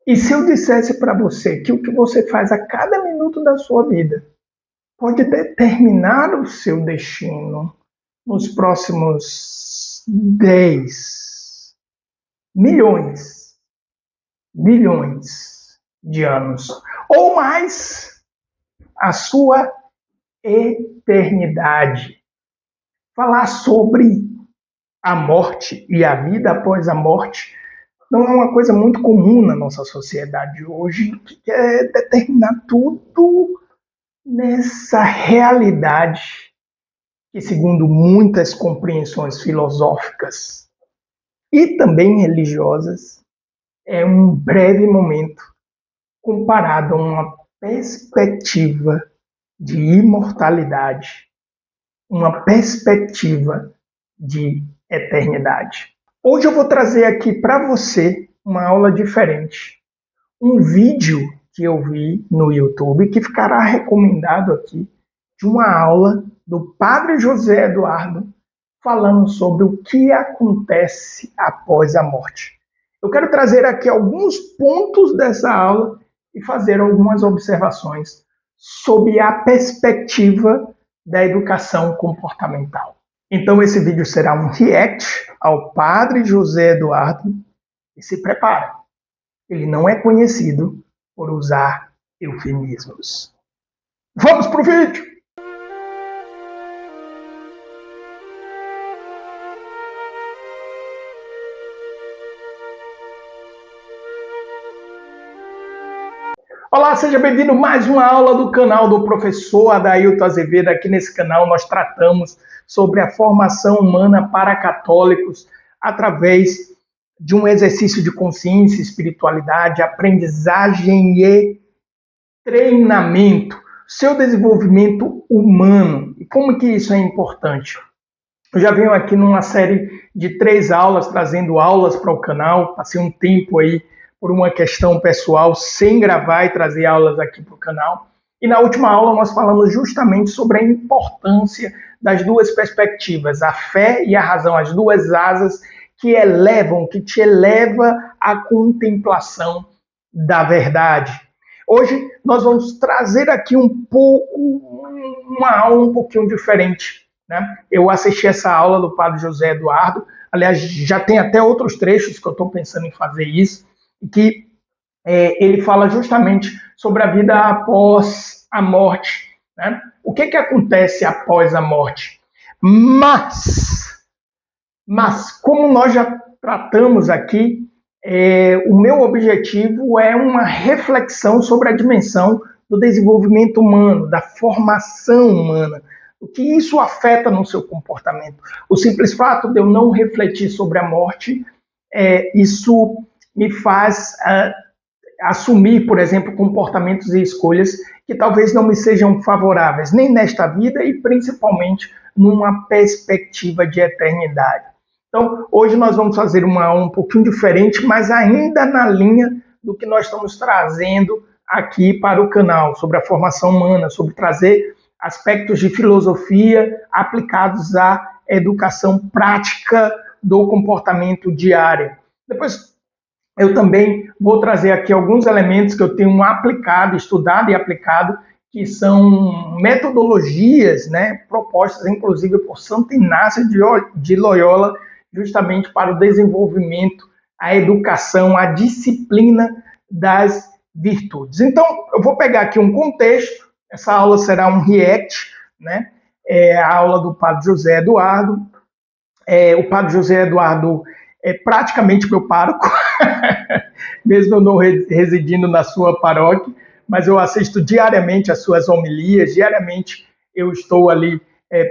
E se eu dissesse para você que o que você faz a cada minuto da sua vida pode determinar o seu destino nos próximos 10 milhões, bilhões de anos, ou mais, a sua eternidade. Falar sobre a morte e a vida após a morte não é uma coisa muito comum na nossa sociedade hoje, que quer determinar tudo nessa realidade que, segundo muitas compreensões filosóficas e também religiosas, é um breve momento comparado a uma perspectiva de imortalidade, uma perspectiva de eternidade. Hoje eu vou trazer aqui para você uma aula diferente, um vídeo que eu vi no YouTube que ficará recomendado aqui, de uma aula do Padre José Eduardo falando sobre o que acontece após a morte. Eu quero trazer aqui alguns pontos dessa aula e fazer algumas observações sob a perspectiva da educação comportamental. Então esse vídeo será um react ao Padre José Eduardo e se prepara. Ele não é conhecido por usar eufemismos. Vamos pro vídeo! Olá, seja bem-vindo a mais uma aula do canal do professor Adailton Azevedo. Aqui nesse canal nós tratamos sobre a formação humana para católicos através de um exercício de consciência, espiritualidade, aprendizagem e treinamento, seu desenvolvimento humano. E como que isso é importante? Eu já venho aqui numa série de 3 aulas, trazendo aulas para o canal, passei um tempo aí por uma questão pessoal, sem gravar e trazer aulas aqui para o canal. E na última aula nós falamos justamente sobre a importância das duas perspectivas, a fé e a razão, as duas asas que elevam, que te eleva à contemplação da verdade. Hoje nós vamos trazer aqui uma aula um pouquinho diferente, né? Eu assisti essa aula do Padre José Eduardo, aliás, já tem até outros trechos que eu estou pensando em fazer isso, que ele fala justamente sobre a vida após a morte, né? O que acontece após a morte? Mas como nós já tratamos aqui, o meu objetivo é uma reflexão sobre a dimensão do desenvolvimento humano, da formação humana, o que isso afeta no seu comportamento. O simples fato de eu não refletir sobre a morte, isso me faz assumir, por exemplo, comportamentos e escolhas que talvez não me sejam favoráveis, nem nesta vida e principalmente numa perspectiva de eternidade. Então, hoje nós vamos fazer uma aula um pouquinho diferente, mas ainda na linha do que nós estamos trazendo aqui para o canal, sobre a formação humana, sobre trazer aspectos de filosofia aplicados à educação prática do comportamento diário. Depois, eu também vou trazer aqui alguns elementos que eu tenho aplicado, estudado e aplicado, que são metodologias, né, propostas inclusive por Santo Inácio de Loyola, justamente para o desenvolvimento, a educação, a disciplina das virtudes. Então, eu vou pegar aqui um contexto, essa aula será um react, né, a aula do Padre José Eduardo. O Padre José Eduardo é praticamente meu pároco, mesmo eu não residindo na sua paróquia, mas eu assisto diariamente as suas homilias, diariamente eu estou ali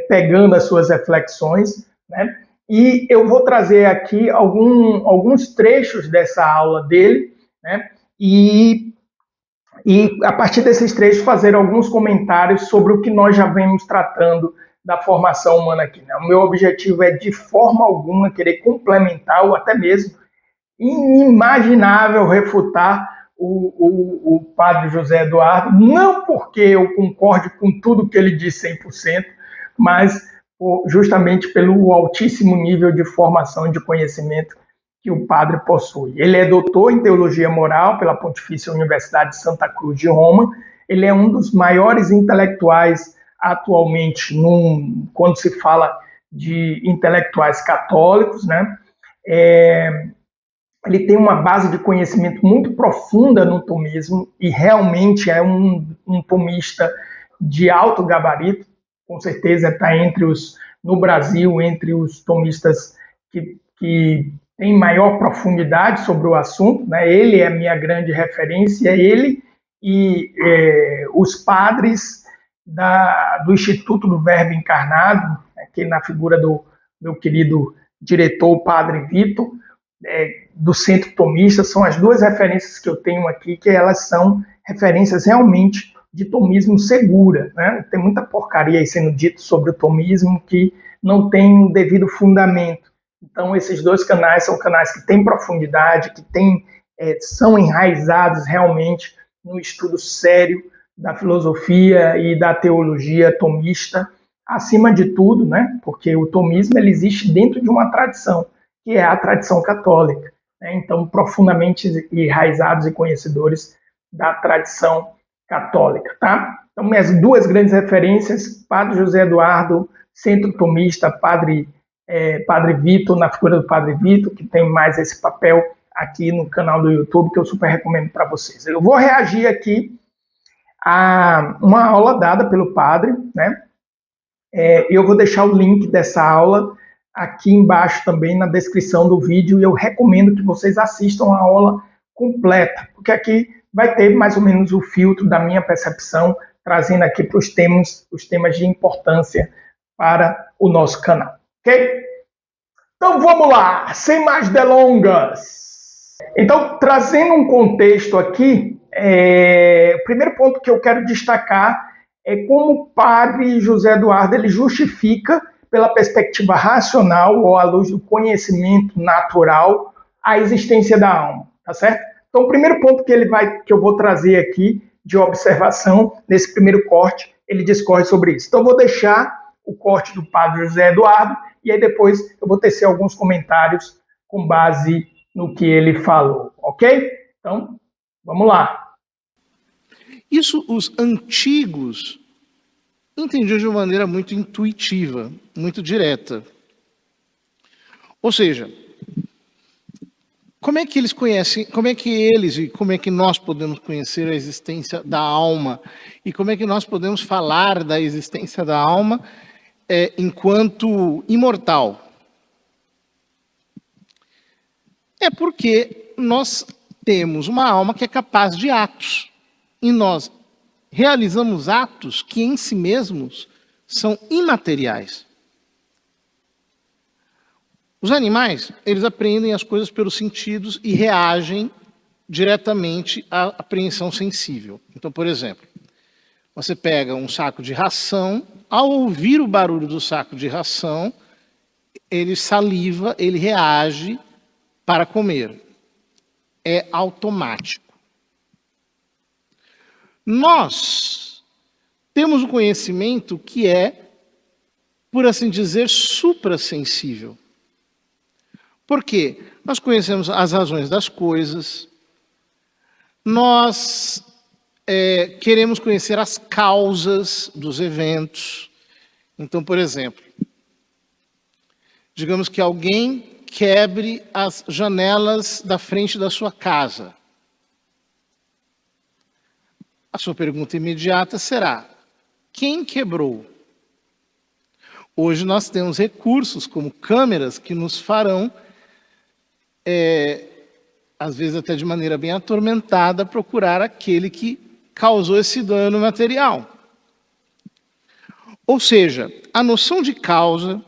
pegando as suas reflexões, né? E eu vou trazer aqui alguns trechos dessa aula dele, né? E a partir desses trechos fazer alguns comentários sobre o que nós já vemos tratando da formação humana aqui, né? O meu objetivo é de forma alguma querer complementar ou até mesmo inimaginável refutar o Padre José Eduardo, não porque eu concorde com tudo que ele diz 100%, mas justamente pelo altíssimo nível de formação e de conhecimento que o padre possui. Ele é doutor em teologia moral pela Pontifícia Universidade de Santa Cruz de Roma. Ele é um dos maiores intelectuais atualmente, quando se fala de intelectuais católicos, né? Ele tem uma base de conhecimento muito profunda no tomismo e realmente é um tomista de alto gabarito, com certeza está no Brasil, entre os tomistas que têm maior profundidade sobre o assunto, né? Ele é a minha grande referência, ele e os padres do Instituto do Verbo Encarnado, aqui na figura do meu querido diretor, o padre Vitor, do Centro Tomista, são as duas referências que eu tenho aqui, que elas são referências realmente de tomismo segura, né? Tem muita porcaria aí sendo dito sobre o tomismo que não tem um devido fundamento. Então, esses dois canais são canais que têm profundidade, que são enraizados realmente no estudo sério da filosofia e da teologia tomista, acima de tudo, né? Porque o tomismo ele existe dentro de uma tradição, que é a tradição católica, né? Então, profundamente enraizados e conhecedores da tradição católica, tá? Então, minhas duas grandes referências, Padre José Eduardo, Centro Tomista, Padre Vitor, na figura do Padre Vitor, que tem mais esse papel aqui no canal do YouTube, que eu super recomendo para vocês. Eu vou reagir aqui a uma aula dada pelo padre, né? Eu vou deixar o link dessa aula aqui embaixo também na descrição do vídeo e eu recomendo que vocês assistam a aula completa, porque aqui vai ter mais ou menos o filtro da minha percepção, trazendo aqui para os temas de importância para o nosso canal, ok? Então vamos lá, sem mais delongas. Então, trazendo um contexto aqui, o primeiro ponto que eu quero destacar é como o padre José Eduardo ele justifica, pela perspectiva racional ou à luz do conhecimento natural, a existência da alma, tá certo? Então, o primeiro ponto que eu vou trazer aqui de observação nesse primeiro corte, ele discorre sobre isso. Então, eu vou deixar o corte do padre José Eduardo e aí depois eu vou tecer alguns comentários com base no que ele falou, ok? Então, vamos lá. Isso os antigos entendiam de uma maneira muito intuitiva, muito direta. Ou seja, como é que eles conhecem, como é que eles e como é que nós podemos conhecer a existência da alma e como é que nós podemos falar da existência da alma enquanto imortal? É porque nós temos uma alma que é capaz de atos e nós realizamos atos que em si mesmos são imateriais. Os animais, eles apreendem as coisas pelos sentidos e reagem diretamente à apreensão sensível. Então, por exemplo, você pega um saco de ração, ao ouvir o barulho do saco de ração, ele saliva, ele reage para comer. É automático. Nós temos um conhecimento que é, por assim dizer, suprassensível. Por quê? Nós conhecemos as razões das coisas, nós queremos conhecer as causas dos eventos. Então, por exemplo, digamos que alguém quebre as janelas da frente da sua casa. A sua pergunta imediata será: quem quebrou? Hoje nós temos recursos como câmeras que nos farão, às vezes até de maneira bem atormentada, procurar aquele que causou esse dano material. Ou seja, a noção de causa,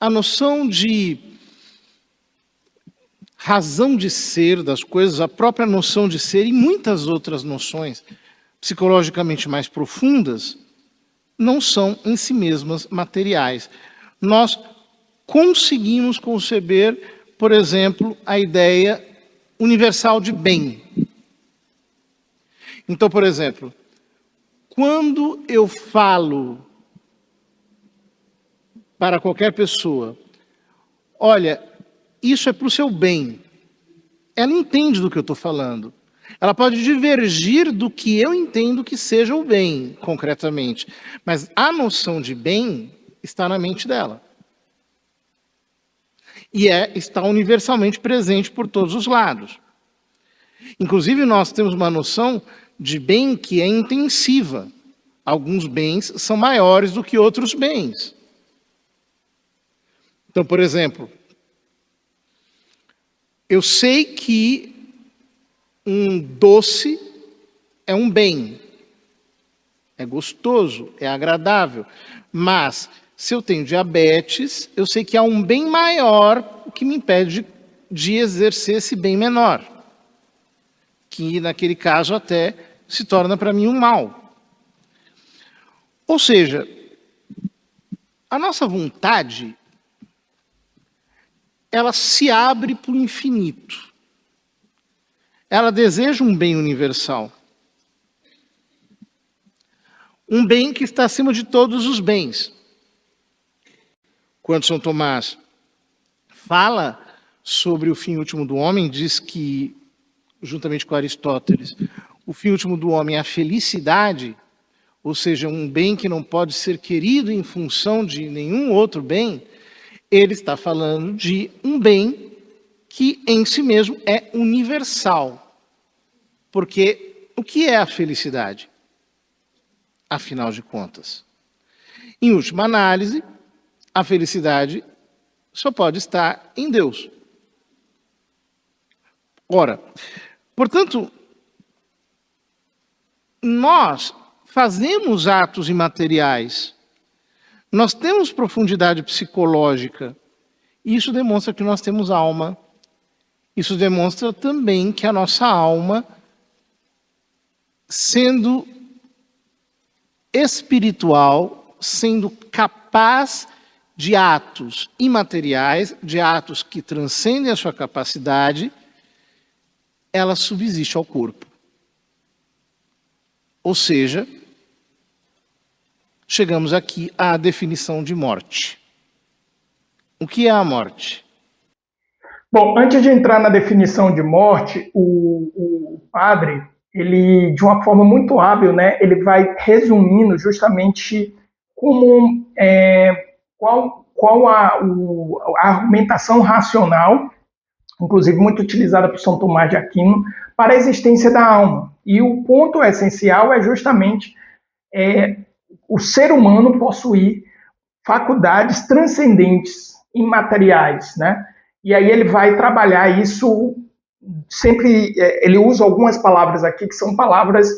a noção de razão de ser das coisas, a própria noção de ser e muitas outras noções psicologicamente mais profundas não são em si mesmas materiais. Nós conseguimos conceber, por exemplo, a ideia universal de bem. Então, por exemplo, quando eu falo para qualquer pessoa, olha, isso é para o seu bem. Ela entende do que eu estou falando. Ela pode divergir do que eu entendo que seja o bem, concretamente. Mas a noção de bem está na mente dela. E está universalmente presente por todos os lados. Inclusive, nós temos uma noção de bem que é intensiva. Alguns bens são maiores do que outros bens. Então, por exemplo, eu sei que um doce é um bem. É gostoso, é agradável. Mas, se eu tenho diabetes, eu sei que há um bem maior que me impede de exercer esse bem menor. Que, naquele caso, até se torna para mim um mal. Ou seja, a nossa vontade, ela se abre para o infinito. Ela deseja um bem universal. Um bem que está acima de todos os bens. Quando São Tomás fala sobre o fim último do homem, diz que, juntamente com Aristóteles, o fim último do homem é a felicidade, ou seja, um bem que não pode ser querido em função de nenhum outro bem. Ele está falando de um bem que em si mesmo é universal. Porque o que é a felicidade? Afinal de contas, em última análise, a felicidade só pode estar em Deus. Ora, portanto, nós fazemos atos imateriais, nós temos profundidade psicológica, e isso demonstra que nós temos alma. Isso demonstra também que a nossa alma, sendo espiritual, sendo capaz de atos imateriais, de atos que transcendem a sua capacidade, ela subsiste ao corpo. Ou seja, chegamos aqui à definição de morte. O que é a morte? Bom, antes de entrar na definição de morte, o padre, ele, de uma forma muito hábil, né, ele vai resumindo justamente como, qual a argumentação racional, inclusive muito utilizada por São Tomás de Aquino, para a existência da alma. E o ponto essencial é justamente o ser humano possuir faculdades transcendentes, imateriais, né? E aí ele vai trabalhar isso sempre, ele usa algumas palavras aqui que são palavras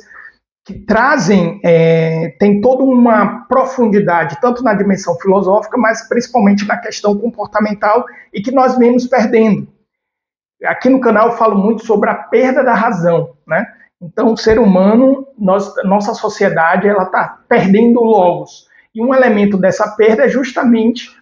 que trazem, tem toda uma profundidade, tanto na dimensão filosófica, mas principalmente na questão comportamental, e que nós vemos perdendo. Aqui no canal eu falo muito sobre a perda da razão, né? Então, o ser humano, nossa sociedade, ela está perdendo o logos. E um elemento dessa perda é justamente,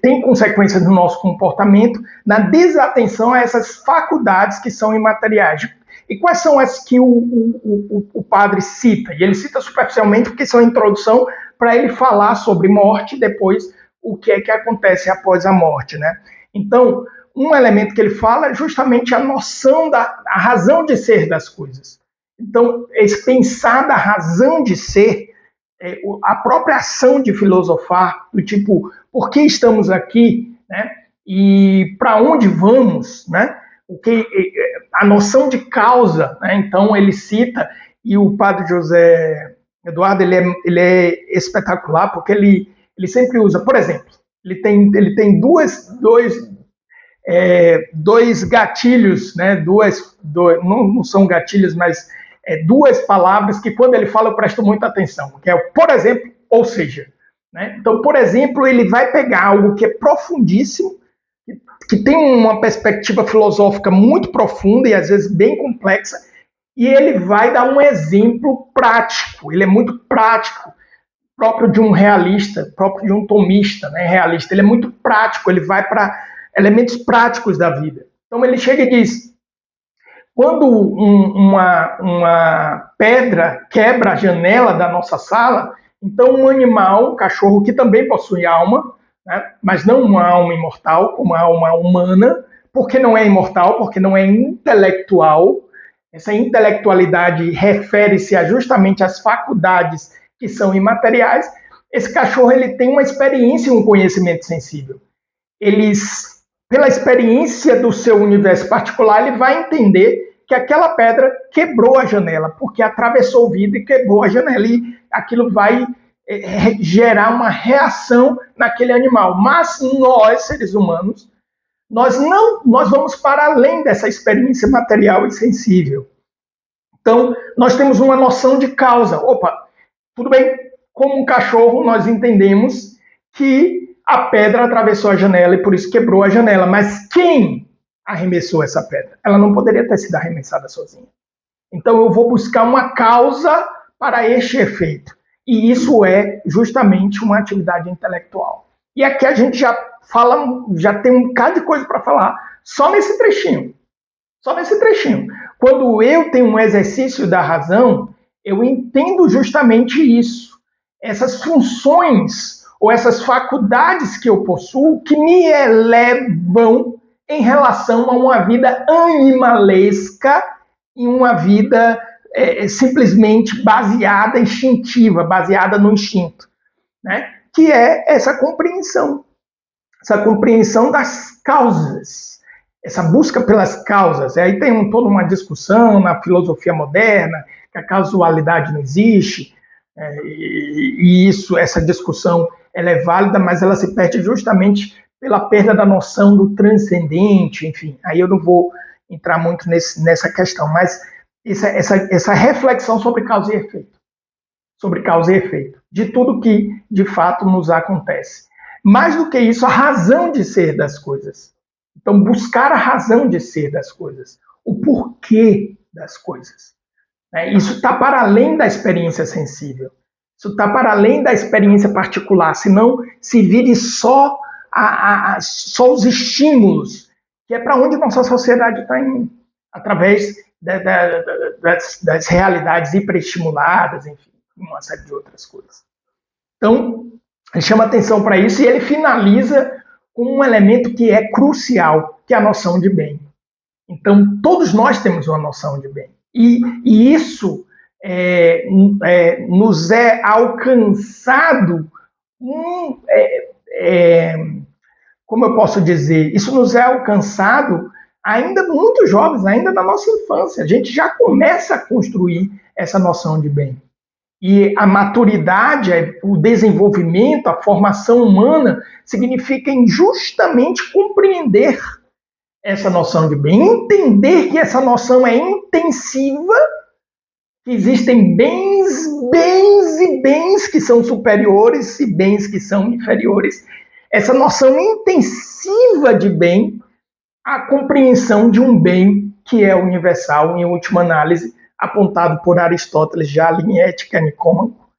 tem consequências no nosso comportamento, na desatenção a essas faculdades que são imateriais. E quais são as que o padre cita? E ele cita superficialmente porque são a introdução para ele falar sobre morte e depois o que é que acontece após a morte, né? Então, um elemento que ele fala é justamente a noção a razão de ser das coisas. Então, esse pensar da razão de ser, a própria ação de filosofar, do tipo, por que estamos aqui, né? E para onde vamos, né? A noção de causa, né? Então ele cita, e o padre José Eduardo, ele é espetacular, porque ele sempre usa, por exemplo, ele tem dois gatilhos, né? Não são gatilhos, mas duas palavras que quando ele fala eu presto muita atenção, que é por exemplo, ou seja. Né? Então, por exemplo, ele vai pegar algo que é profundíssimo, que tem uma perspectiva filosófica muito profunda e às vezes bem complexa, e ele vai dar um exemplo prático, ele é muito prático, próprio de um realista, próprio de um tomista, né, realista, ele é muito prático, ele vai para elementos práticos da vida. Então ele chega e diz, quando uma pedra quebra a janela da nossa sala, então um animal, um cachorro que também possui alma, né? Mas não uma alma imortal, como a alma humana. Por que não é imortal? Porque não é intelectual. Essa intelectualidade refere-se justamente às faculdades que são imateriais. Esse cachorro ele tem uma experiência e um conhecimento sensível. Pela experiência do seu universo particular, ele vai entender que aquela pedra quebrou a janela, porque atravessou o vidro e quebrou a janela. E aquilo vai gerar uma reação naquele animal. Mas nós, seres humanos, nós vamos para além dessa experiência material e sensível. Então, nós temos uma noção de causa. Opa, tudo bem, como um cachorro, nós entendemos que a pedra atravessou a janela e por isso quebrou a janela. Mas quem arremessou essa pedra? Ela não poderia ter sido arremessada sozinha. Então, eu vou buscar uma causa para este efeito. E isso é justamente uma atividade intelectual. E aqui a gente já tem um bocado de coisa para falar só nesse trechinho. Só nesse trechinho. Quando eu tenho um exercício da razão, eu entendo justamente isso. Essas funções ou essas faculdades que eu possuo que me elevam em relação a uma vida animalesca e uma vida simplesmente baseada, instintiva, baseada no instinto, né? Que é essa compreensão das causas, essa busca pelas causas. Aí tem toda uma discussão na filosofia moderna, que a causalidade não existe, e essa discussão ela é válida, mas ela se perde justamente pela perda da noção do transcendente, enfim. Aí eu não vou entrar muito nessa questão, mas essa reflexão sobre causa e efeito, de tudo que de fato nos acontece. Mais do que isso, a razão de ser das coisas. Então, buscar a razão de ser das coisas, o porquê das coisas. Isso está para além da experiência sensível, isso está para além da experiência particular, senão se vire só os estímulos, que é para onde nossa sociedade está indo, através das realidades hiperestimuladas, enfim, uma série de outras coisas. Então, ele chama atenção para isso e ele finaliza com um elemento que é crucial, que é a noção de bem. Então, todos nós temos uma noção de bem. E isso nos é alcançado, como eu posso dizer, isso nos é alcançado ainda muito jovens, ainda na nossa infância. A gente já começa a construir essa noção de bem. E a maturidade, o desenvolvimento, a formação humana significa justamente compreender essa noção de bem, entender que essa noção é intensiva, que existem bens e bens que são superiores e bens que são inferiores. Essa noção intensiva de bem, a compreensão de um bem que é universal, em última análise, apontado por Aristóteles já em Ética Nicômaco,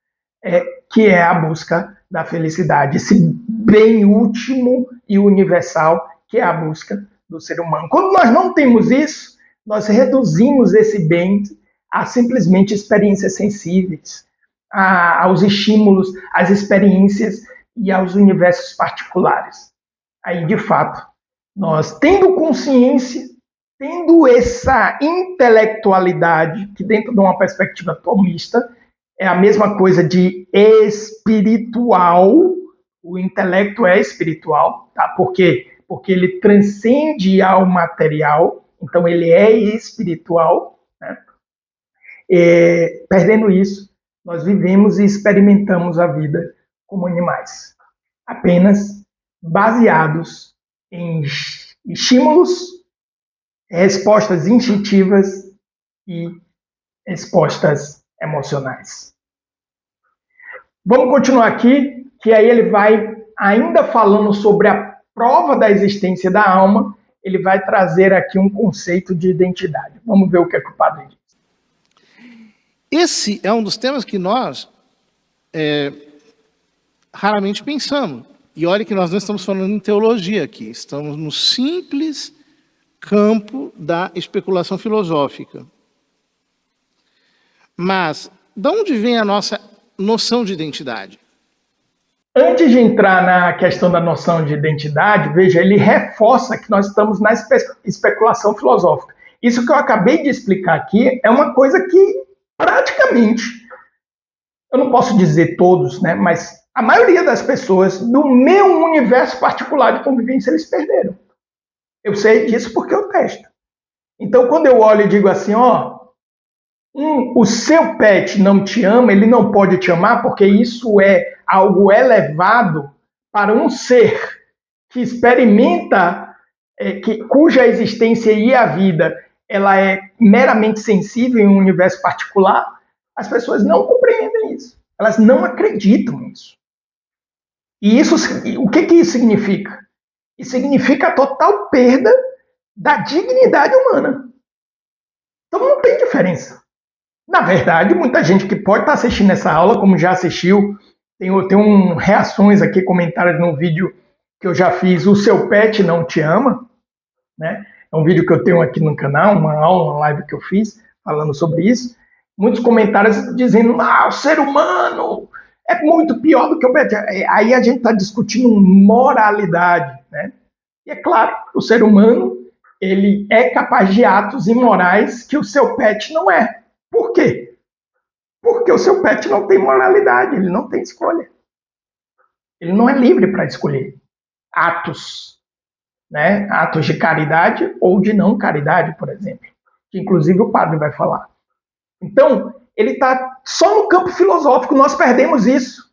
que é a busca da felicidade, esse bem último e universal, que é a busca do ser humano. Quando nós não temos isso, nós reduzimos esse bem a simplesmente experiências sensíveis, aos estímulos, às experiências e aos universos particulares. Aí, de fato, nós, tendo consciência, tendo essa intelectualidade, que dentro de uma perspectiva tomista, é a mesma coisa de espiritual, o intelecto é espiritual, tá? Por quê? Porque ele transcende ao material, então ele é espiritual, né? Perdendo isso, nós vivemos e experimentamos a vida como animais, apenas baseados em estímulos, respostas instintivas e respostas emocionais. Vamos continuar aqui, que aí ele vai, ainda falando sobre a prova da existência da alma, ele vai trazer aqui um conceito de identidade. Vamos ver o que é que o padre diz. Esse é um dos temas que nós raramente pensamos. E olha que nós não estamos falando em teologia aqui, estamos no simples campo da especulação filosófica. Mas, de onde vem a nossa noção de identidade? Antes de entrar na questão da noção de identidade, veja, ele reforça que nós estamos na especulação filosófica. Isso que eu acabei de explicar aqui é uma coisa que praticamente, eu não posso dizer todos, né, mas a maioria das pessoas do meu universo particular de convivência, eles perderam. Eu sei disso porque eu testo. Então, quando eu olho e digo assim, ó, o seu pet não te ama, ele não pode te amar porque isso é algo elevado para um ser que experimenta, cuja existência e a vida ela é meramente sensível em um universo particular, as pessoas não compreendem isso. Elas não acreditam nisso. E isso, o que isso significa? Isso significa a total perda da dignidade humana. Então não tem diferença. Na verdade, muita gente que pode estar assistindo essa aula, como já assistiu, tem reações aqui, comentários no vídeo que eu já fiz, o seu pet não te ama, né? É um vídeo que eu tenho aqui no canal, uma aula, uma live que eu fiz, falando sobre isso. Muitos comentários dizendo, o ser humano é muito pior do que o pet. Aí a gente está discutindo moralidade, né? E é claro, o ser humano, ele é capaz de atos imorais que o seu pet não é. Por quê? Porque o seu pet não tem moralidade, ele não tem escolha. Ele não é livre para escolher atos, né? Atos de caridade ou de não caridade, por exemplo, que inclusive o padre vai falar. Então, ele está só no campo filosófico, nós perdemos isso.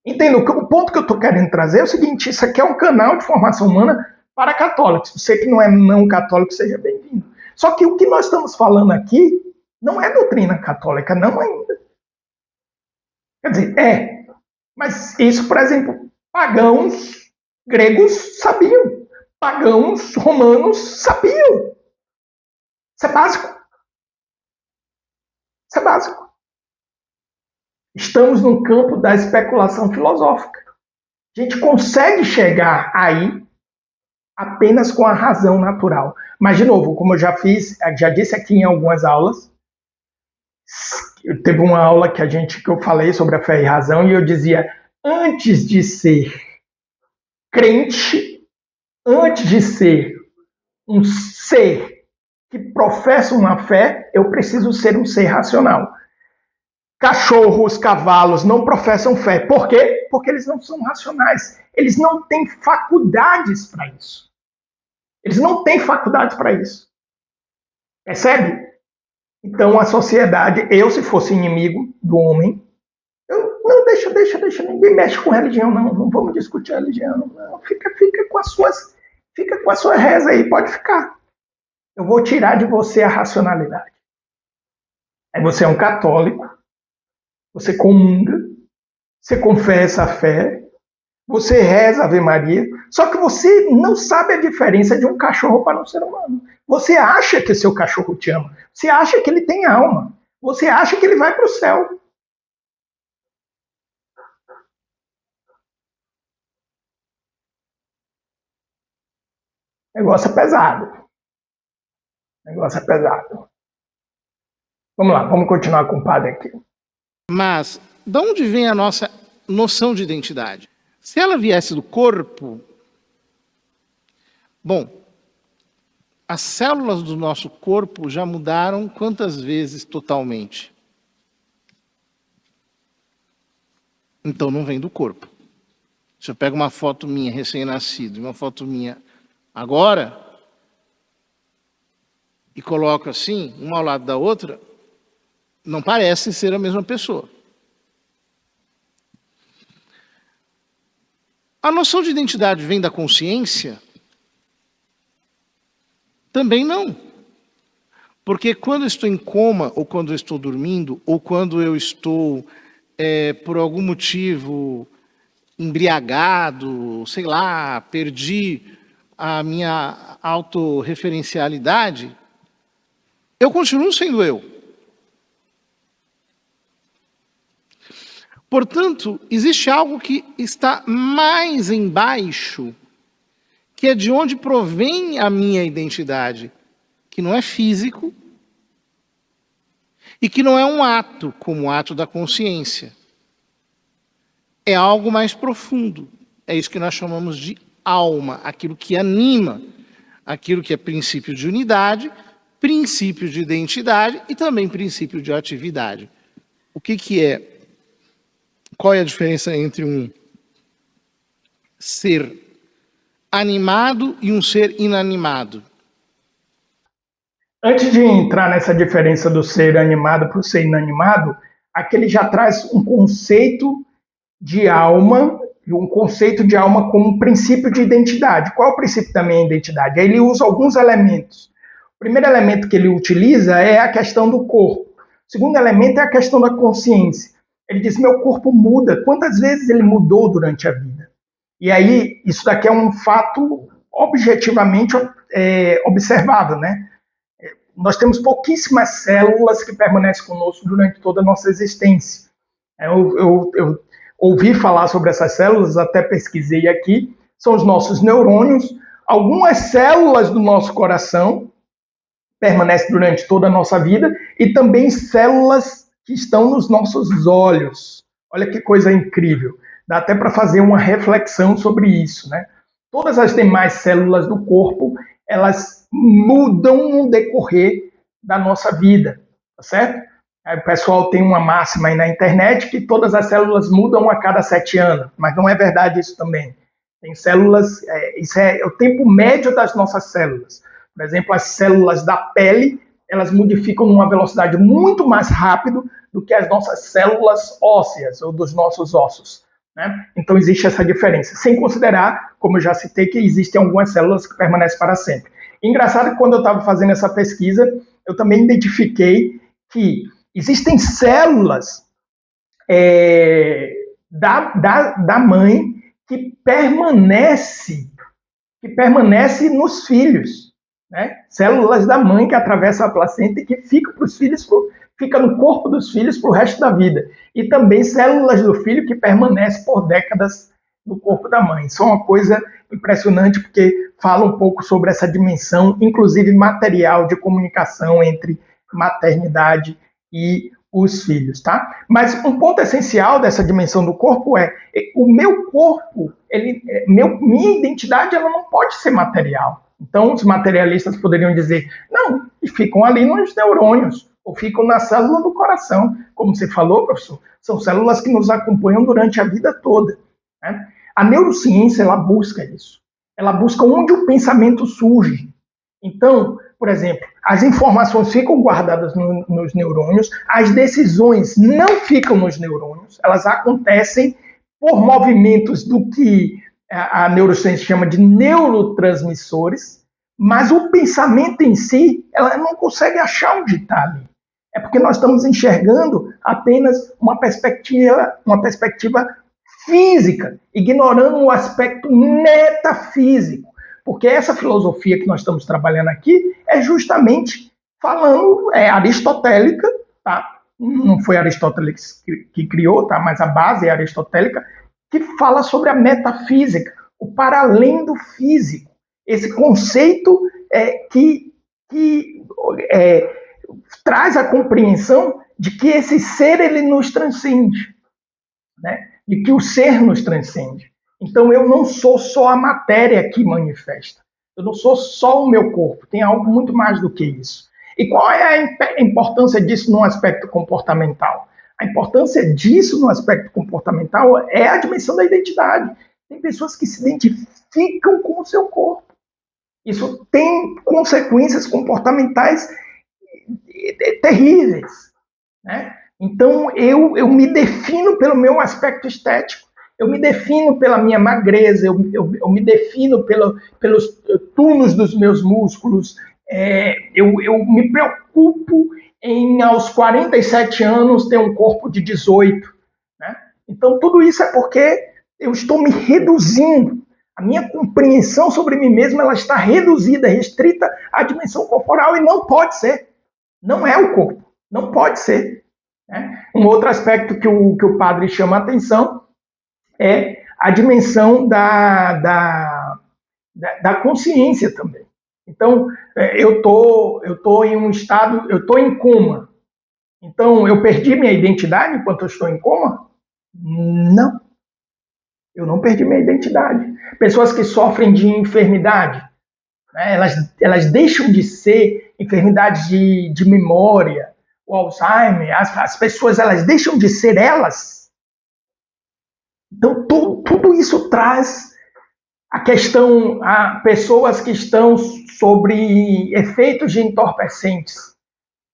Entenda, o ponto que eu estou querendo trazer é o seguinte, isso aqui é um canal de formação humana para católicos. Você que não é não católico, seja bem-vindo. Só que o que nós estamos falando aqui não é doutrina católica, não ainda. Quer dizer, mas isso, por exemplo, pagãos gregos sabiam. Pagãos romanos sabiam. Isso é básico. Isso é básico. Estamos no campo da especulação filosófica. A gente consegue chegar aí apenas com a razão natural. Mas, de novo, como eu já disse aqui em algumas aulas, teve uma aula que eu falei sobre a fé e razão e eu dizia, antes de ser crente, antes de ser um ser que professa uma fé, eu preciso ser um ser racional. Cachorros, cavalos não professam fé. Por quê? Porque eles não são racionais. Eles não têm faculdades para isso. Eles não têm faculdades para isso. Percebe? Então a sociedade, eu se fosse inimigo do homem, não, deixa, ninguém mexe com religião, não vamos discutir a religião, não, fica com a sua reza aí, pode ficar. Eu vou tirar de você a racionalidade. Aí você é um católico, você comunga, você confessa a fé, você reza a Ave Maria, só que você não sabe a diferença de um cachorro para um ser humano. Você acha que seu cachorro te ama, você acha que ele tem alma, você acha que ele vai para o céu. O negócio é pesado. Vamos lá, vamos continuar com o padre aqui. Mas, de onde vem a nossa noção de identidade? Se ela viesse do corpo, bom, as células do nosso corpo já mudaram quantas vezes totalmente? Então não vem do corpo. Se eu pego uma foto minha recém-nascido e uma foto minha agora, e coloco assim, uma ao lado da outra, não parecem ser a mesma pessoa. A noção de identidade vem da consciência? Também não. Porque quando eu estou em coma, ou quando eu estou dormindo, ou quando eu estou, por algum motivo, embriagado, sei lá, perdi a minha autorreferencialidade, eu continuo sendo eu. Portanto, existe algo que está mais embaixo, que é de onde provém a minha identidade, que não é físico e que não é um ato, como o ato da consciência. é algo mais profundo. É isso que nós chamamos de alma, aquilo que anima, aquilo que é princípio de unidade, princípio de identidade e também princípio de atividade. O que é? Qual é a diferença entre um ser animado e um ser inanimado? Antes de entrar nessa diferença do ser animado para o ser inanimado, aqui ele já traz um conceito de alma, e um conceito de alma como princípio de identidade. Qual é o princípio da minha identidade? Aí ele usa alguns elementos. O primeiro elemento que ele utiliza é a questão do corpo. O segundo elemento é a questão da consciência. Ele diz, meu corpo muda. Quantas vezes ele mudou durante a vida? E aí, isso daqui é um fato objetivamente observável, né? Nós temos pouquíssimas células que permanecem conosco durante toda a nossa existência. Eu ouvi falar sobre essas células, até pesquisei aqui, são os nossos neurônios. Algumas células do nosso coração permanecem durante toda a nossa vida e também células que estão nos nossos olhos. Olha que coisa incrível. Dá até para fazer uma reflexão sobre isso, né? Todas as demais células do corpo, elas mudam no decorrer da nossa vida, tá certo? Aí o pessoal tem uma máxima aí na internet que todas as células mudam a cada 7 anos, mas não é verdade isso também. Tem células, isso é o tempo médio das nossas células. Por exemplo, as células da pele, elas modificam numa velocidade muito mais rápido do que as nossas células ósseas ou dos nossos ossos, né? Então existe essa diferença, sem considerar, como eu já citei, que existem algumas células que permanecem para sempre. Engraçado que quando eu estava fazendo essa pesquisa, eu também identifiquei que existem células da mãe que permanece nos filhos, né? Células da mãe que atravessam a placenta e que ficam fica no corpo dos filhos para o resto da vida. E também células do filho que permanecem por décadas no corpo da mãe. Isso é uma coisa impressionante, porque fala um pouco sobre essa dimensão, inclusive material, de comunicação entre maternidade e os filhos, tá? Mas um ponto essencial dessa dimensão do corpo é o meu corpo, minha identidade, ela não pode ser material. Então, os materialistas poderiam dizer, não, e ficam ali nos neurônios, ou ficam na célula do coração, como você falou, professor, são células que nos acompanham durante a vida toda, né? A neurociência, ela busca isso. Ela busca onde o pensamento surge. Então, por exemplo, as informações ficam guardadas nos neurônios, as decisões não ficam nos neurônios, elas acontecem por movimentos do que a neurociência chama de neurotransmissores, mas o pensamento em si, ela não consegue achar onde está ali. É porque nós estamos enxergando apenas uma perspectiva física, ignorando o aspecto metafísico. Porque essa filosofia que nós estamos trabalhando aqui é justamente falando, aristotélica, tá? Não foi Aristóteles que criou, tá? Mas a base é aristotélica, que fala sobre a metafísica, o para além do físico. Esse conceito que traz a compreensão de que esse ser, ele nos transcende, né? De que o ser nos transcende. Então eu não sou só a matéria que manifesta, eu não sou só o meu corpo, tem algo muito mais do que isso. E qual é a importância disso no aspecto comportamental? A importância disso no aspecto comportamental é a dimensão da identidade. Tem pessoas que se identificam com o seu corpo. Isso tem consequências comportamentais terríveis, né? Então, eu me defino pelo meu aspecto estético, eu me defino pela minha magreza, eu me defino pelos túnulos dos meus músculos, eu me preocupo em, aos 47 anos, ter um corpo de 18. Né? Então, tudo isso é porque eu estou me reduzindo. A minha compreensão sobre mim mesmo, ela está reduzida, restrita à dimensão corporal, e não pode ser. Não é o corpo, não pode ser. Né? Um outro aspecto que o padre chama a atenção é a dimensão da consciência também. Então, eu tô em um estado, eu estou em coma. Então, eu perdi minha identidade enquanto eu estou em coma? Não. Eu não perdi minha identidade. Pessoas que sofrem de enfermidade, né, elas deixam de ser enfermidades de memória, o Alzheimer, as pessoas elas deixam de ser elas. Então, tudo isso traz a questão, a pessoas que estão sobre efeitos de entorpecentes,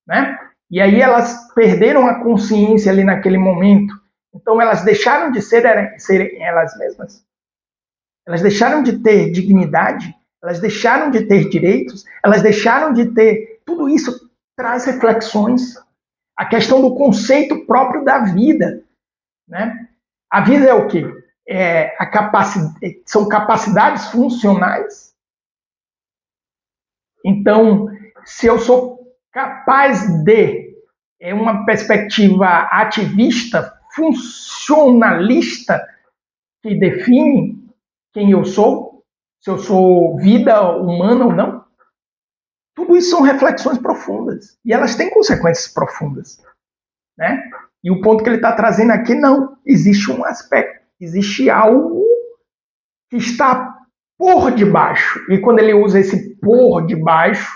né? E aí elas perderam a consciência ali naquele momento. Então elas deixaram de serem elas mesmas. Elas deixaram de ter dignidade, elas deixaram de ter direitos, elas deixaram de ter... Tudo isso traz reflexões. A questão do conceito próprio da vida, né? A vida é o quê? São capacidades funcionais. Então, se eu sou capaz de uma perspectiva ativista, funcionalista, que define quem eu sou, se eu sou vida humana ou não, tudo isso são reflexões profundas. E elas têm consequências profundas, né? E o ponto que ele está trazendo aqui, não. Existe um aspecto, existe algo que está por debaixo. E quando ele usa esse por debaixo,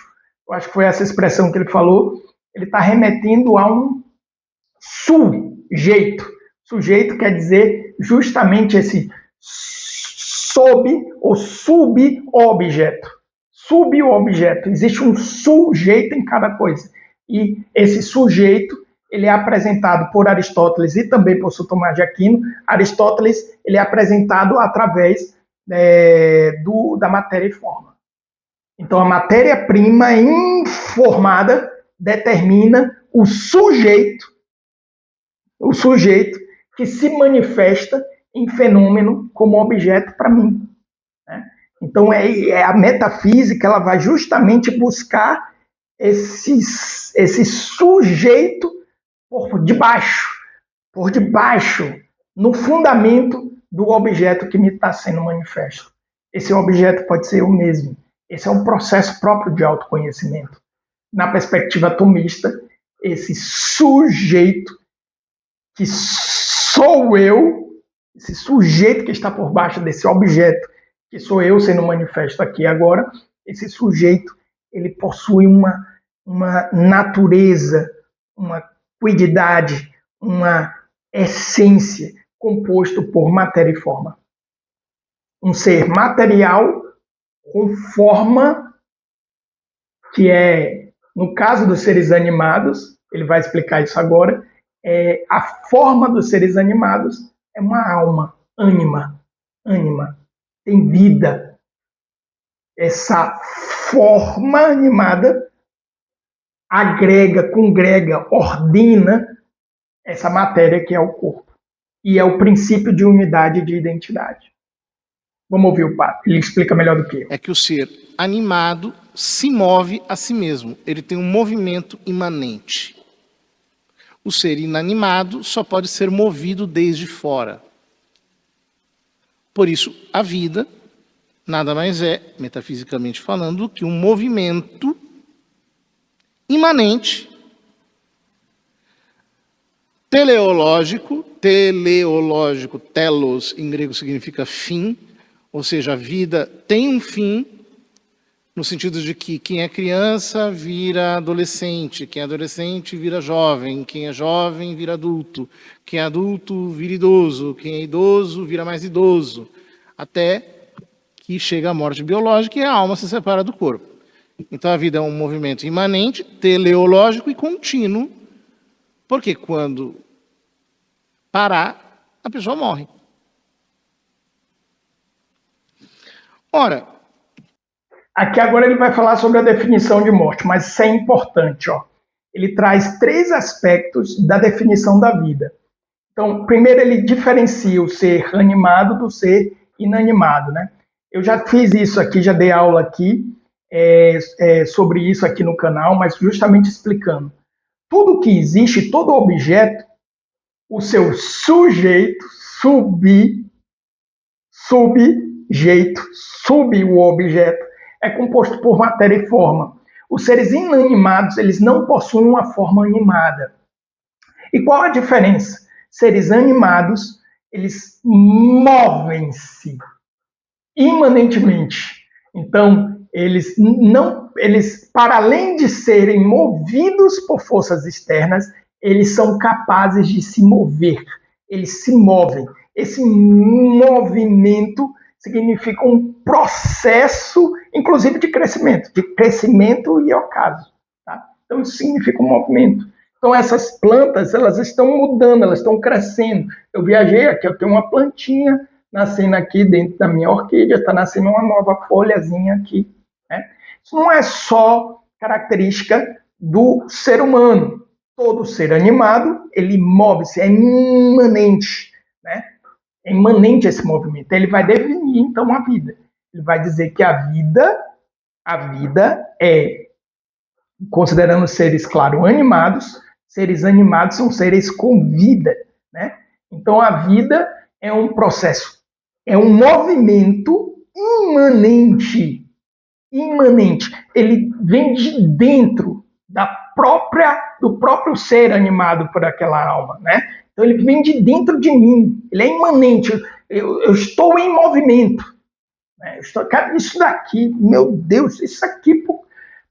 eu acho que foi essa expressão que ele falou, ele está remetendo a um sujeito. Sujeito quer dizer justamente esse sob ou subobjeto. Subobjeto. Existe um sujeito em cada coisa. E esse sujeito, ele é apresentado por Aristóteles e também por São Tomás de Aquino. Aristóteles, ele é apresentado através da matéria e forma. Então, a matéria-prima informada determina o sujeito que se manifesta em fenômeno como objeto para mim, né? Então, a metafísica, ela vai justamente buscar esse sujeito por debaixo, no fundamento do objeto que me está sendo manifesto. Esse objeto pode ser eu mesmo. Esse é um processo próprio de autoconhecimento. Na perspectiva atomista, esse sujeito que sou eu, esse sujeito que está por baixo desse objeto, que sou eu sendo manifesto aqui agora, esse sujeito, ele possui uma natureza, uma quididade, uma essência composto por matéria e forma. Um ser material com forma, que é, no caso dos seres animados, ele vai explicar isso agora, a forma dos seres animados é uma alma, ânima, tem vida. Essa forma animada agrega, congrega, ordena essa matéria que é o corpo. E é o princípio de unidade e de identidade. Vamos ouvir o Pato, ele explica melhor do que eu. É que o ser animado se move a si mesmo, ele tem um movimento imanente. O ser inanimado só pode ser movido desde fora. Por isso, a vida nada mais é, metafisicamente falando, do que um movimento imanente, teleológico, telos em grego significa fim, ou seja, a vida tem um fim, no sentido de que quem é criança vira adolescente, quem é adolescente vira jovem, quem é jovem vira adulto, quem é adulto vira idoso, quem é idoso vira mais idoso, até que chega a morte biológica e a alma se separa do corpo. Então a vida é um movimento imanente, teleológico e contínuo, porque quando parar, a pessoa morre. Ora, aqui agora ele vai falar sobre a definição de morte, mas isso é importante, ó. Ele traz 3 aspectos da definição da vida. Então, primeiro ele diferencia o ser animado do ser inanimado, né? Eu já fiz isso aqui, já dei aula aqui sobre isso aqui no canal, mas justamente explicando. Tudo que existe, todo objeto, o seu sujeito, o objeto, é composto por matéria e forma. Os seres inanimados, eles não possuem uma forma animada. E qual a diferença? Seres animados, eles movem-se imanentemente. Então, eles, para além de serem movidos por forças externas, eles são capazes de se mover. Eles se movem. Esse movimento significa um processo, inclusive de crescimento e ocaso. Tá? Então, isso significa um movimento. Então, essas plantas, elas estão mudando, elas estão crescendo. Eu viajei aqui, eu tenho uma plantinha nascendo aqui dentro da minha orquídea, está nascendo uma nova folhazinha aqui. Né? Isso não é só característica do ser humano. Todo ser animado, ele move-se, é imanente. Né? É imanente esse movimento. Ele vai definir, então, a vida. Ele vai dizer que a vida é, considerando seres, claro, animados, seres animados são seres com vida. Né? Então, a vida é um processo, é um movimento imanente. Ele vem de dentro do próprio ser animado por aquela alma, né? Então ele vem de dentro de mim, ele é imanente. Eu estou em movimento. Né? Isso daqui, meu Deus, isso aqui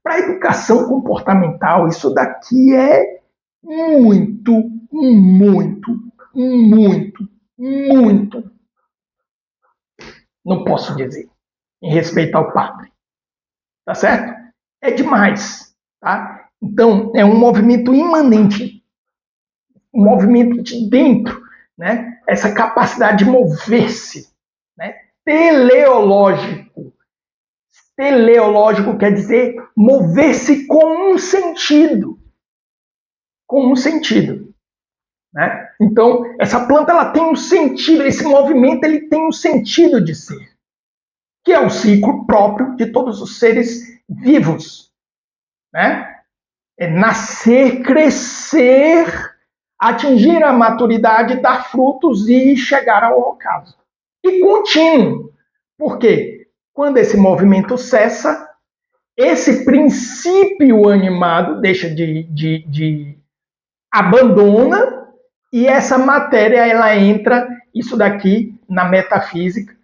para a educação comportamental, isso daqui é muito, muito, muito, muito. Não posso dizer, em respeito ao padre. Tá certo? É demais. Tá? Então, é um movimento imanente, um movimento de dentro, né? Essa capacidade de mover-se, né? Teleológico. Teleológico quer dizer mover-se com um sentido. Com um sentido. Né? Então, essa planta ela tem um sentido, esse movimento ele tem um sentido de ser, que é o ciclo próprio de todos os seres vivos. Né? É nascer, crescer, atingir a maturidade, dar frutos e chegar ao ocaso. E contínuo. Por quê? Quando esse movimento cessa, esse princípio animado deixa de abandona e essa matéria ela entra, isso daqui na metafísica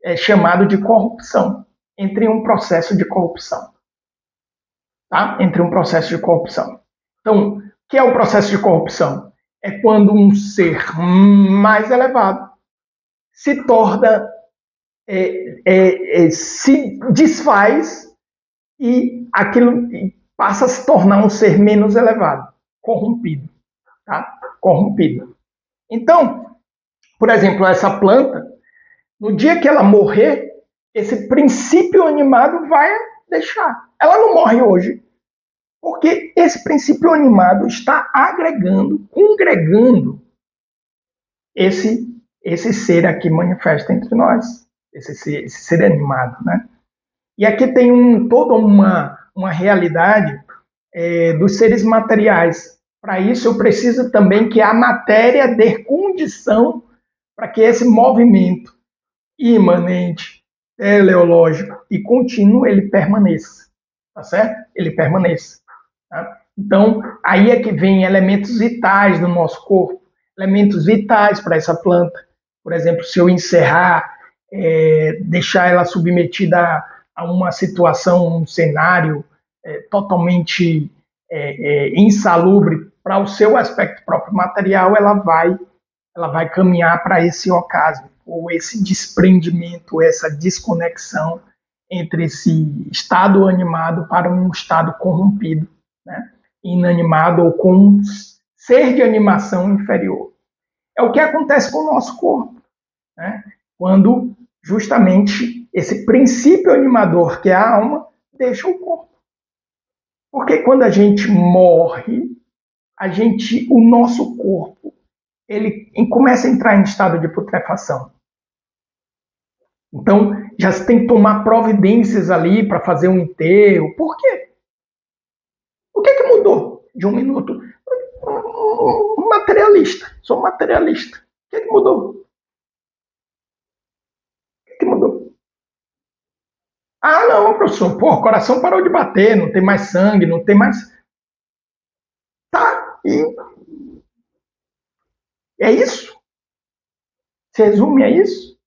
é chamado de corrupção, entre um processo de corrupção. Tá? Entre um processo de corrupção. Então, o que é o processo de corrupção? É quando um ser mais elevado se torna, se desfaz e aquilo passa a se tornar um ser menos elevado, corrompido. Tá? Corrompido. Então, por exemplo, essa planta, no dia que ela morrer, esse princípio animado vai deixar. Ela não morre hoje, porque esse princípio animado está agregando, congregando esse ser aqui manifesta entre nós, esse ser animado, né? E aqui tem toda uma realidade dos seres materiais. Para isso, eu preciso também que a matéria dê condição para que esse movimento imanente, teleológico e contínuo, ele permaneça. Tá certo? Ele permaneça. Tá? Então, aí é que vem elementos vitais do nosso corpo, elementos vitais para essa planta. Por exemplo, se eu encerrar, deixar ela submetida a uma situação, um cenário totalmente insalubre para o seu aspecto próprio material, ela vai caminhar para esse ocaso, ou esse desprendimento, essa desconexão entre esse estado animado para um estado corrompido, né? Inanimado ou com um ser de animação inferior. É o que acontece com o nosso corpo, né? Quando justamente esse princípio animador que é a alma deixa o corpo. Porque quando a gente morre, o nosso corpo ele começa a entrar em estado de putrefação. Então, já se tem que tomar providências ali para fazer um enterro. Por quê? O que mudou de um minuto? Materialista. Sou materialista. O que mudou? O que mudou? Ah, não, professor. Pô, o coração parou de bater, não tem mais sangue, não tem mais... Tá, e é isso. Se resume a isso?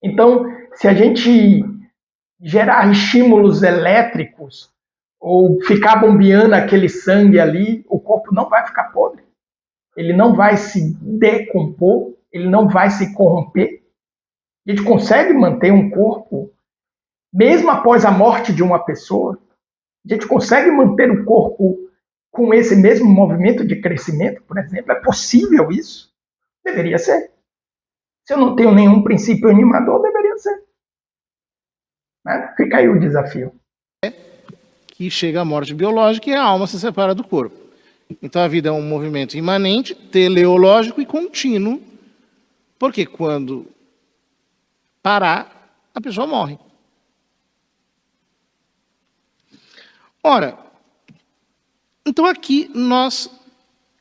Então, se a gente gerar estímulos elétricos ou ficar bombeando aquele sangue ali, o corpo não vai ficar podre. Ele não vai se decompor, ele não vai se corromper. A gente consegue manter um corpo, mesmo após a morte de uma pessoa, a gente consegue manter o corpo com esse mesmo movimento de crescimento, por exemplo. É possível isso? Deveria ser. Se eu não tenho nenhum princípio animador, deveria ser. Né? Fica aí o desafio. Que chega à morte biológica e a alma se separa do corpo. Então a vida é um movimento imanente, teleológico e contínuo, porque quando parar, a pessoa morre. Ora, então aqui nós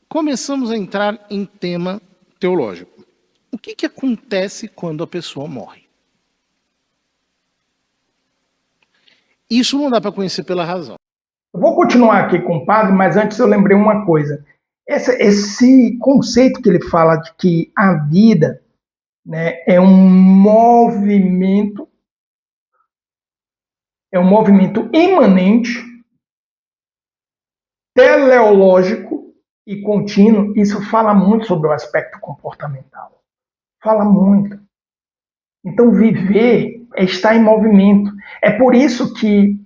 começamos a entrar em tema teológico. O que acontece quando a pessoa morre? Isso não dá para conhecer pela razão. Eu vou continuar aqui com o padre, mas antes eu lembrei uma coisa. Esse conceito que ele fala de que a vida, né, é um movimento imanente, teleológico e contínuo, isso fala muito sobre o aspecto comportamental. Fala muito. Então, viver é estar em movimento. É por isso que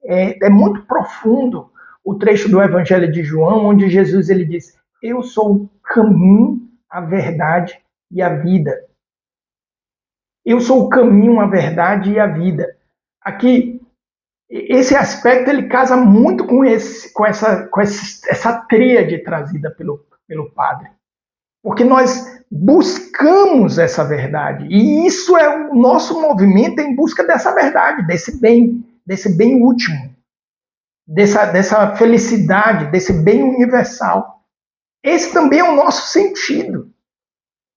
é muito profundo o trecho do Evangelho de João, onde Jesus ele diz: eu sou o caminho, a verdade e a vida. Eu sou o caminho, a verdade e a vida. Aqui, esse aspecto ele casa muito com essa tríade trazida pelo padre. Porque nós buscamos essa verdade. E isso é o nosso movimento em busca dessa verdade, desse bem último, dessa felicidade, desse bem universal. Esse também é o nosso sentido.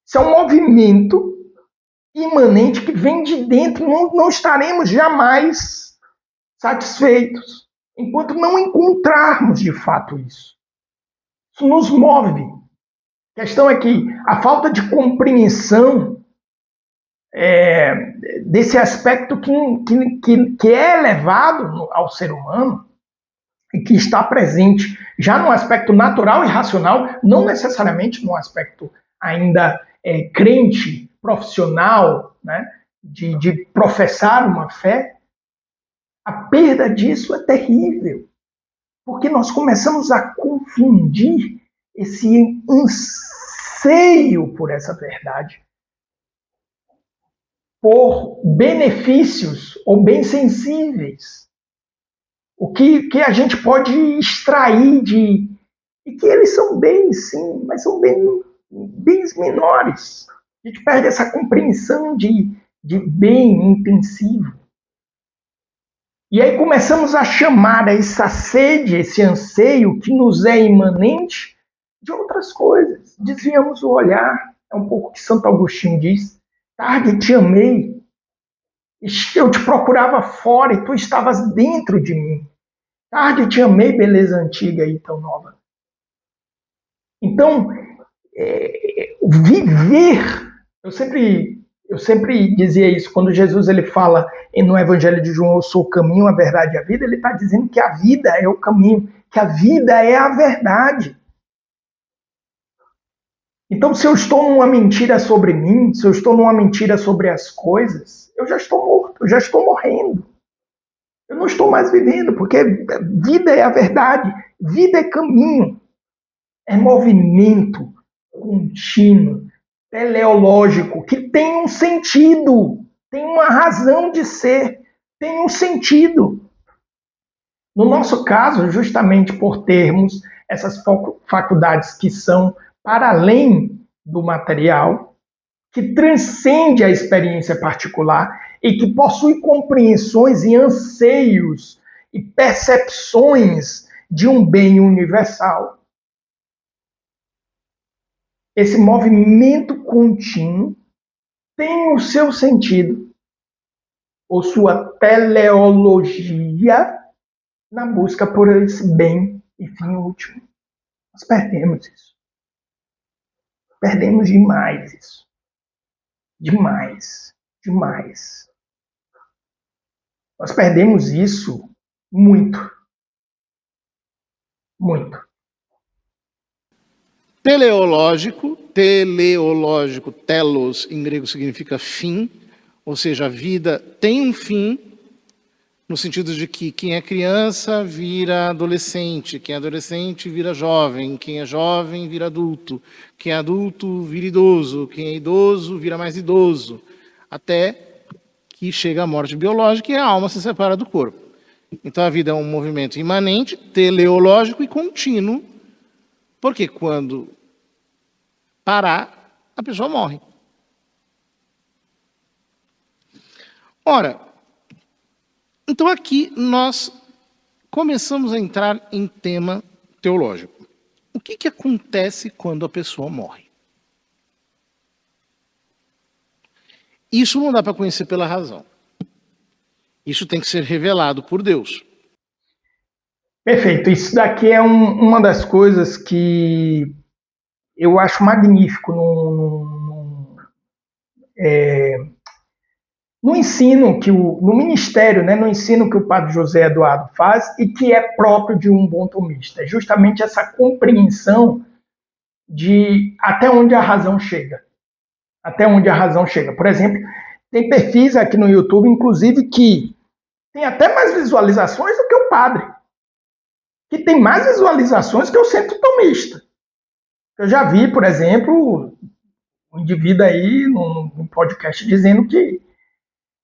Isso é um movimento imanente que vem de dentro. Não estaremos jamais satisfeitos enquanto não encontrarmos de fato isso. Isso nos move. A questão é que a falta de compreensão desse aspecto que é elevado ao ser humano e que está presente já no aspecto natural e racional, não necessariamente no aspecto ainda crente, profissional, né, de professar uma fé, a perda disso é terrível, porque nós começamos a confundir esse anseio por essa verdade, por benefícios ou bens sensíveis. O que a gente pode extrair e que eles são bens, sim, mas são bens menores. A gente perde essa compreensão de bem intensivo. E aí começamos a chamar essa sede, esse anseio que nos é imanente de outras coisas. Desviamos o olhar, é um pouco o que Santo Agostinho diz. Tarde te amei, eu te procurava fora e tu estavas dentro de mim. Tarde te amei, beleza antiga e tão nova. Então, viver, eu sempre dizia isso, quando Jesus ele fala no Evangelho de João, eu sou o caminho, a verdade e a vida, ele está dizendo que a vida é o caminho, que a vida é a verdade. Então, se eu estou numa mentira sobre mim, se eu estou numa mentira sobre as coisas, eu já estou morto, eu já estou morrendo. Eu não estou mais vivendo, porque vida é a verdade, vida é caminho, é movimento contínuo, teleológico, que tem um sentido, tem uma razão de ser, tem um sentido. No nosso caso, justamente por termos essas faculdades que são para além do material, que transcende a experiência particular e que possui compreensões e anseios e percepções de um bem universal. Esse movimento contínuo tem o seu sentido, ou sua teleologia, na busca por esse bem e fim último. Nós perdemos isso. perdemos demais isso. Demais. Nós perdemos isso muito. Teleológico, telos em grego significa fim, ou seja, a vida tem um fim, no sentido de que quem é criança vira adolescente, quem é adolescente vira jovem, quem é jovem vira adulto, quem é adulto vira idoso, quem é idoso vira mais idoso, até que chega a morte biológica e a alma se separa do corpo. Então a vida é um movimento imanente, teleológico e contínuo, porque quando parar, a pessoa morre. Ora, então aqui nós começamos a entrar em tema teológico. O que acontece quando a pessoa morre? Isso não dá para conhecer pela razão. Isso tem que ser revelado por Deus. Perfeito. Isso daqui é uma das coisas que eu acho magnífico no ensino no ministério, né, no ensino que o padre José Eduardo faz e que é próprio de um bom tomista. É justamente essa compreensão de até onde a razão chega. Por exemplo, tem perfis aqui no YouTube, inclusive, que tem até mais visualizações do que o padre. Que tem mais visualizações que o centro tomista. Eu já vi, por exemplo, um indivíduo aí num podcast dizendo que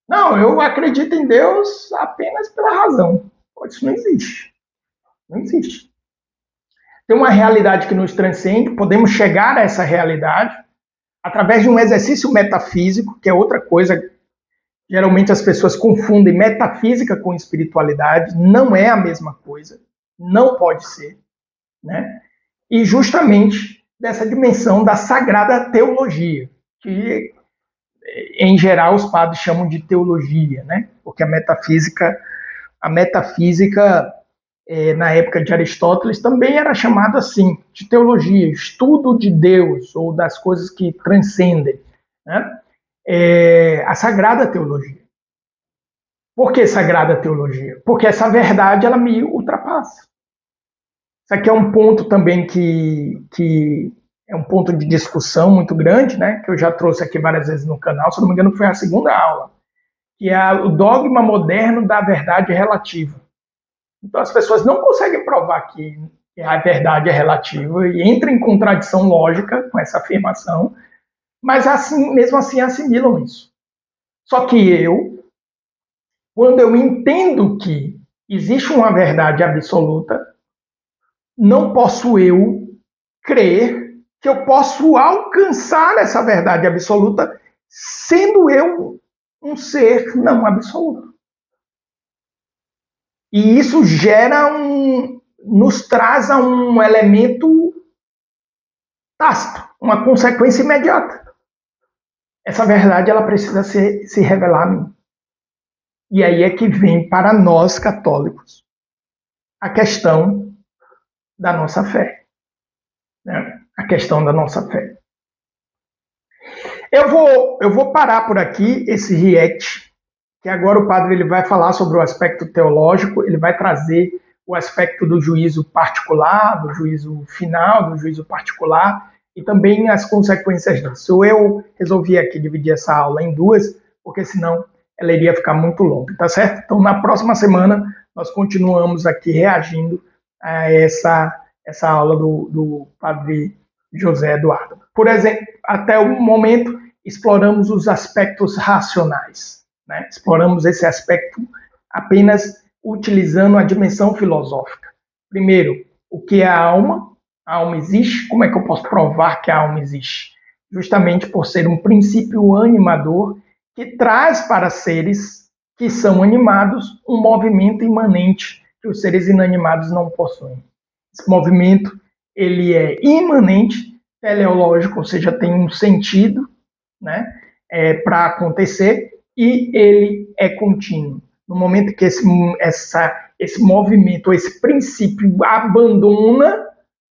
não, eu acredito em Deus apenas pela razão. Isso não existe. Não existe. Tem uma realidade que nos transcende, podemos chegar a essa realidade através de um exercício metafísico, que é outra coisa. Geralmente as pessoas confundem metafísica com espiritualidade, não é a mesma coisa, não pode ser, né? E justamente dessa dimensão da sagrada teologia, que em geral os padres chamam de teologia, né? Porque a metafísica na época de Aristóteles também era chamada assim, de teologia, estudo de Deus ou das coisas que transcendem, né? A sagrada teologia. Por que sagrada teologia? Porque essa verdade ela me ultrapassa. Isso aqui é um ponto também que é um ponto de discussão muito grande, né? Que eu já trouxe aqui várias vezes no canal, se não me engano foi a segunda aula, que é o dogma moderno da verdade relativa. Então as pessoas não conseguem provar que a verdade é relativa e entram em contradição lógica com essa afirmação, mas assim, mesmo assim assimilam isso. Só que quando eu entendo que existe uma verdade absoluta, não posso eu crer que eu posso alcançar essa verdade absoluta sendo eu um ser não absoluto. E isso nos traz a um elemento tácito, uma consequência imediata. Essa verdade ela precisa se revelar a mim. E aí é que vem para nós católicos a questão da nossa fé. Né? A questão da nossa fé. Eu vou parar por aqui esse react, que agora o padre ele vai falar sobre o aspecto teológico, ele vai trazer o aspecto do juízo particular, do juízo final, do juízo particular, e também as consequências disso. Eu resolvi aqui dividir essa aula em duas, porque senão ela iria ficar muito longa, tá certo? Então, na próxima semana, nós continuamos aqui reagindo a essa aula do padre José Eduardo. Por exemplo, até o momento, exploramos os aspectos racionais, né? Exploramos esse aspecto apenas utilizando a dimensão filosófica. Primeiro, o que é a alma? A alma existe? Como é que eu posso provar que a alma existe? Justamente por ser um princípio animador que traz para seres que são animados um movimento imanente que os seres inanimados não possuem. Esse movimento ele é imanente, teleológico, ou seja, tem um sentido, né, para acontecer, e ele é contínuo. No momento que esse movimento, esse princípio abandona,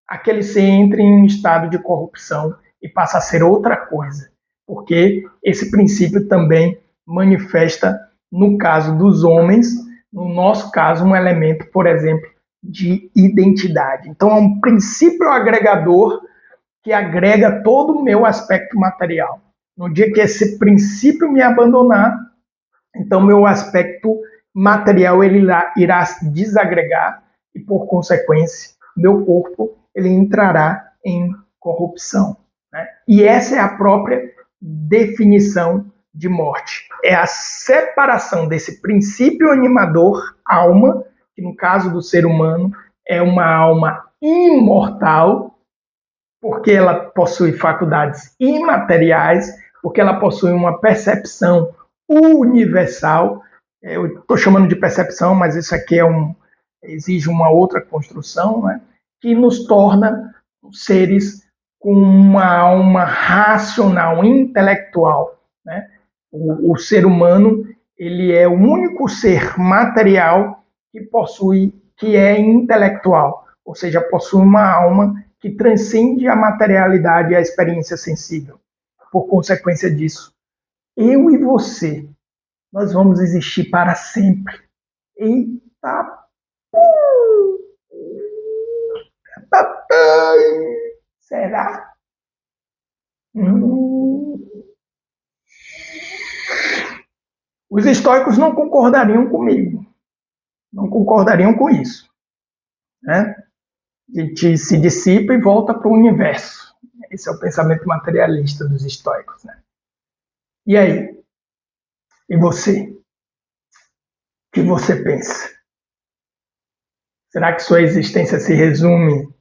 aquele ser entra em um estado de corrupção e passa a ser outra coisa, porque esse princípio também manifesta, no caso dos homens, no nosso caso, um elemento, por exemplo, de identidade. Então, é um princípio agregador que agrega todo o meu aspecto material. No dia que esse princípio me abandonar, então meu aspecto material ele irá se desagregar e, por consequência, meu corpo ele entrará em corrupção. Né? E essa é a própria definição de morte. É a separação desse princípio animador, alma, que no caso do ser humano é uma alma imortal, porque ela possui faculdades imateriais, porque ela possui uma percepção universal. Eu estou chamando de percepção, mas isso aqui exige uma outra construção, né? Que nos torna seres com uma alma racional, intelectual. Né? O ser humano ele é o único ser material que é intelectual, ou seja, possui uma alma que transcende a materialidade e a experiência sensível. Por consequência disso, eu e você, nós vamos existir para sempre. Eita! Será? Os estoicos não concordariam comigo, não concordariam com isso. Né? A gente se dissipa e volta para o universo. Esse é o pensamento materialista dos estoicos. Né? E aí? E você? O que você pensa? Será que sua existência se resume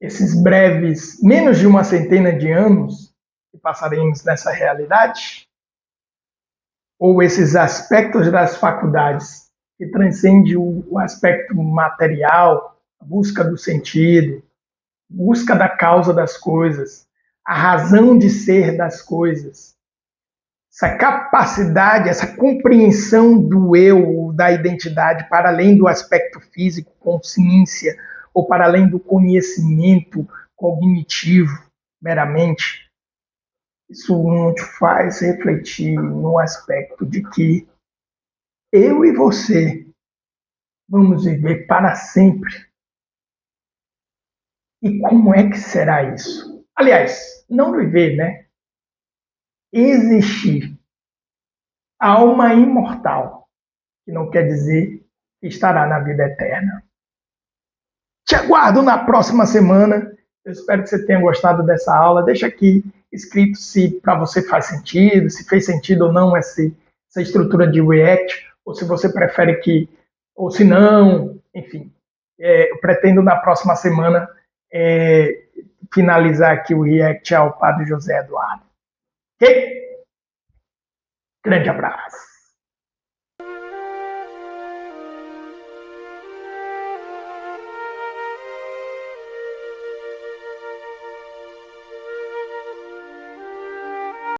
esses breves, menos de uma centena de anos que passaremos nessa realidade? Ou esses aspectos das faculdades que transcendem o aspecto material, a busca do sentido, busca da causa das coisas, a razão de ser das coisas, essa capacidade, essa compreensão do eu, da identidade, para além do aspecto físico, consciência, ou para além do conhecimento cognitivo, meramente, isso não te faz refletir no aspecto de que eu e você vamos viver para sempre. E como é que será isso? Aliás, não viver, né? Existir. Alma imortal, que não quer dizer que estará na vida eterna. Te aguardo na próxima semana. Eu espero que você tenha gostado dessa aula. Deixa aqui escrito se para você faz sentido, se fez sentido ou não essa estrutura de React, ou se você prefere ou se não, enfim. Eu pretendo na próxima semana finalizar aqui o React ao Padre José Eduardo. Ok? Grande abraço.